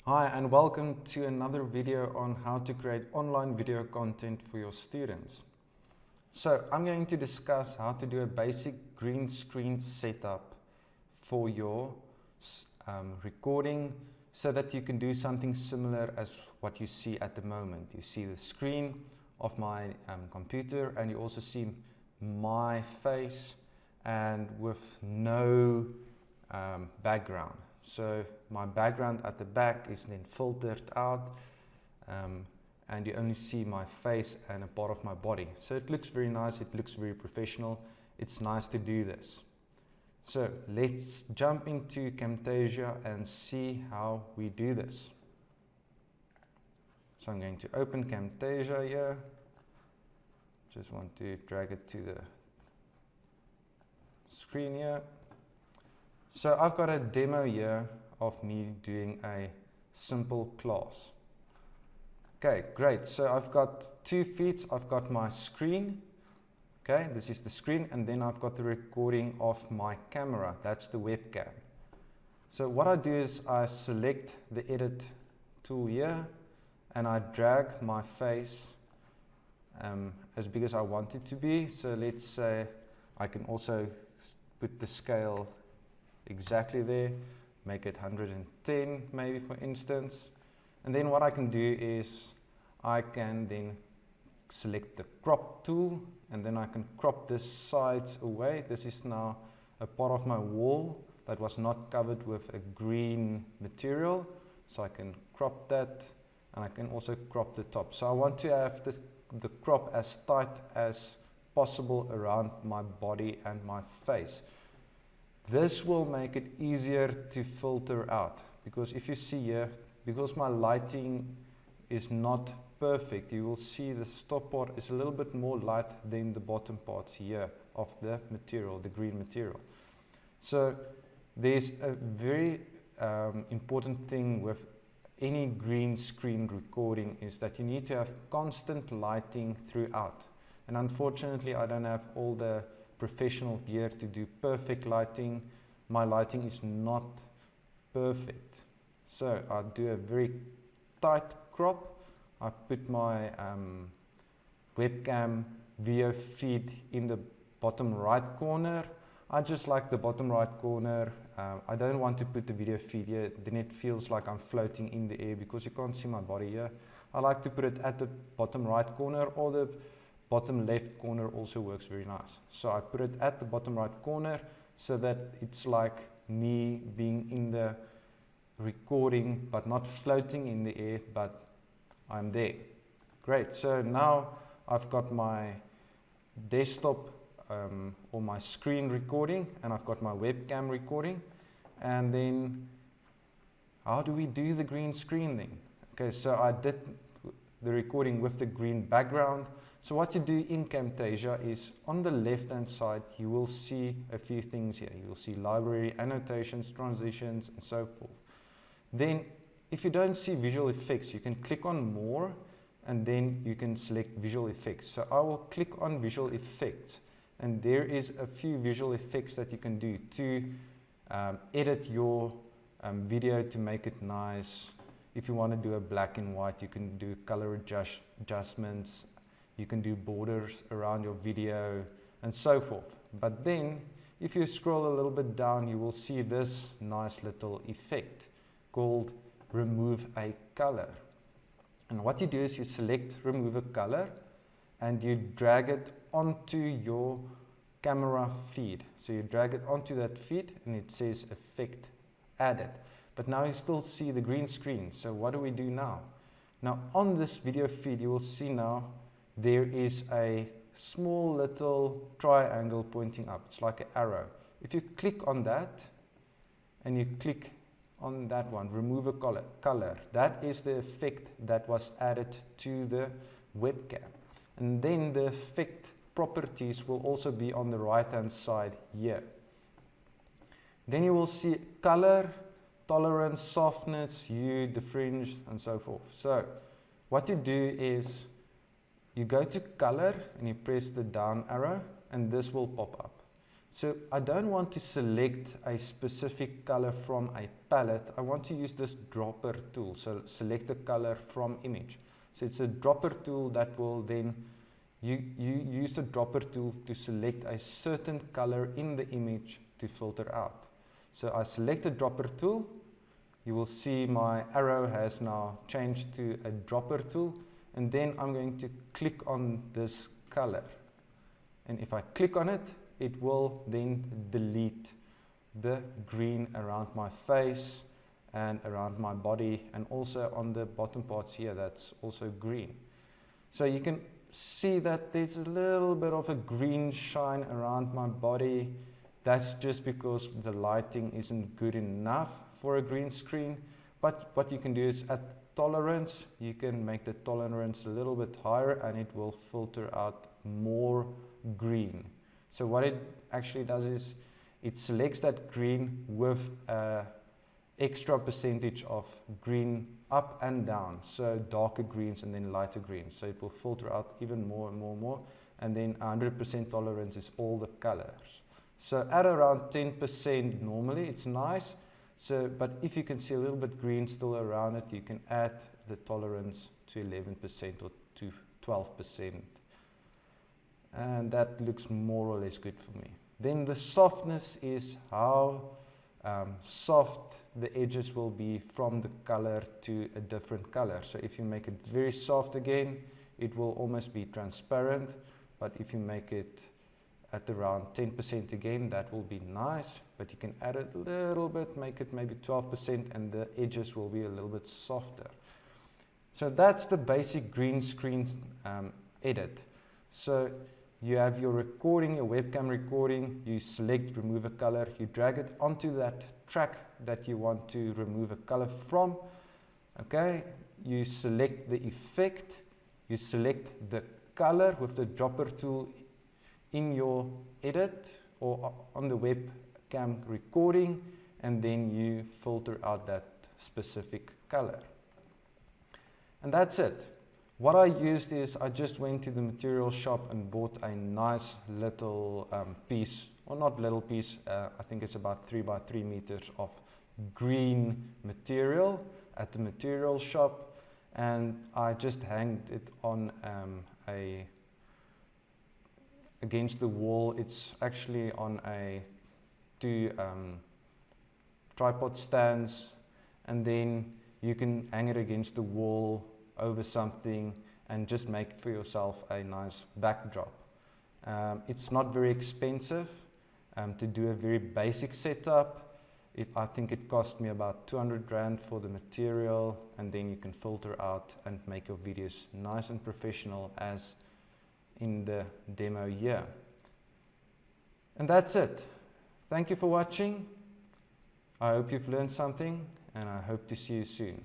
Hi and welcome to another video on how to create online video content for your students. So I'm going to discuss how to do a basic green screen setup for your recording so that you can do something similar as what you see at the moment. You see the screen of my computer and you also see my face and with no background. So my background at the back is then filtered out and you only see my face and a part of my body. So it looks very nice, it looks very professional. It's nice to do this. So let's jump into Camtasia and see how we do this. So I'm going to open Camtasia here. Just want to drag it to the screen here. So I've got a demo here of me doing a simple class. Okay, great. So I've got two feeds. I've got my screen. Okay, this is the screen, and then I've got the recording of my camera. That's the webcam. So what I do is I select the edit tool here, and I drag my face as big as I want it to be. So let's say I can also put the scale exactly there, make it 110 maybe for instance, and then what I can do is I can then select the crop tool and then I can crop this sides away. This is now a part of my wall that was not covered with a green material, so I can crop that, and I can also crop the top. So I want to have the crop as tight as possible around my body and my face. This will make it easier to filter out, because if you see here, because my lighting is not perfect, you will see the top part is a little bit more light than the bottom parts here of the material, the green material. So there's a very important thing with any green screen recording is that you need to have constant lighting throughout. And unfortunately, I don't have all the professional gear to do perfect lighting. My lighting is not perfect. So I do a very tight crop. I put my webcam video feed in the bottom right corner. I just like the bottom right corner. I don't want to put the video feed here, then it feels like I'm floating in the air because you can't see my body here. I like to put it at the bottom right corner, or the bottom left corner also works very nice. So I put it at the bottom right corner so that it's like me being in the recording but not floating in the air, but I'm there. Great. So now I've got my desktop or my screen recording, and I've got my webcam recording. And then how do we do the green screen then? Okay, so I did the recording with the green background. So what you do in Camtasia is on the left hand side you will see a few things here. You will see library, annotations, transitions and so forth. Then if you don't see visual effects, you can click on more and then you can select visual effects. So I will click on visual effects, and there is a few visual effects that you can do to edit your video to make it nice. If you want to do a black and white, you can do color adjustments. You can do borders around your video and so forth. But then if you scroll a little bit down, you will see this nice little effect called remove a color. And what you do is you select remove a color and you drag it onto your camera feed. So you drag it onto that feed and it says effect added. But now you still see the green screen. So what do we do now? Now on this video feed you will see now there is a small little triangle pointing up. It's like an arrow. If you click on that and you click on that one, remove a color, that is the effect that was added to the webcam. And then the effect properties will also be on the right hand side here. Then you will see color, tolerance, softness, hue, the fringe and so forth. So what you do is you go to color and you press the down arrow and this will pop up. So I don't want to select a specific color from a palette. I want to use this dropper tool. So select a color from image. So it's a dropper tool that will then, you use the dropper tool to select a certain color in the image to filter out. So I select the dropper tool. You will see my arrow has now changed to a dropper tool. And then I'm going to click on this color. And if I click on it, it will then delete the green around my face and around my body, and also on the bottom parts here that's also green. So you can see that there's a little bit of a green shine around my body. That's just because the lighting isn't good enough for a green screen. But what you can do is at tolerance, you can make the tolerance a little bit higher and it will filter out more green. So what it actually does is it selects that green with an extra percentage of green up and down. So darker greens and then lighter greens. So it will filter out even more and more and more. And then 100% tolerance is all the colors. So at around 10% normally, it's nice. So, but if you can see a little bit green still around it, you can add the tolerance to 11% or to 12%. And that looks more or less good for me. Then the softness is how soft the edges will be from the color to a different color. So if you make it very soft again, it will almost be transparent. But if you make it at around 10% again, that will be nice. But you can add it a little bit, make it maybe 12%, and the edges will be a little bit softer. So that's the basic green screen edit. So you have your recording, your webcam recording, you select remove a color, you drag it onto that track that you want to remove a color from. Okay, you select the effect, you select the color with the dropper tool in your edit or on the webcam recording, and then you filter out that specific color. And that's it. What I used is I just went to the material shop and bought a nice little piece, or not little piece, I think it's about 3 by 3 meters of green material at the material shop, and I just hanged it on against the wall. It's actually on two tripod stands, and then you can hang it against the wall over something and just make for yourself a nice backdrop. It's not very expensive to do a very basic setup. I think it cost me about 200 Rand for the material, and then you can filter out and make your videos nice and professional as in the demo here. And that's it. Thank you for watching. I hope you've learned something, and I hope to see you soon.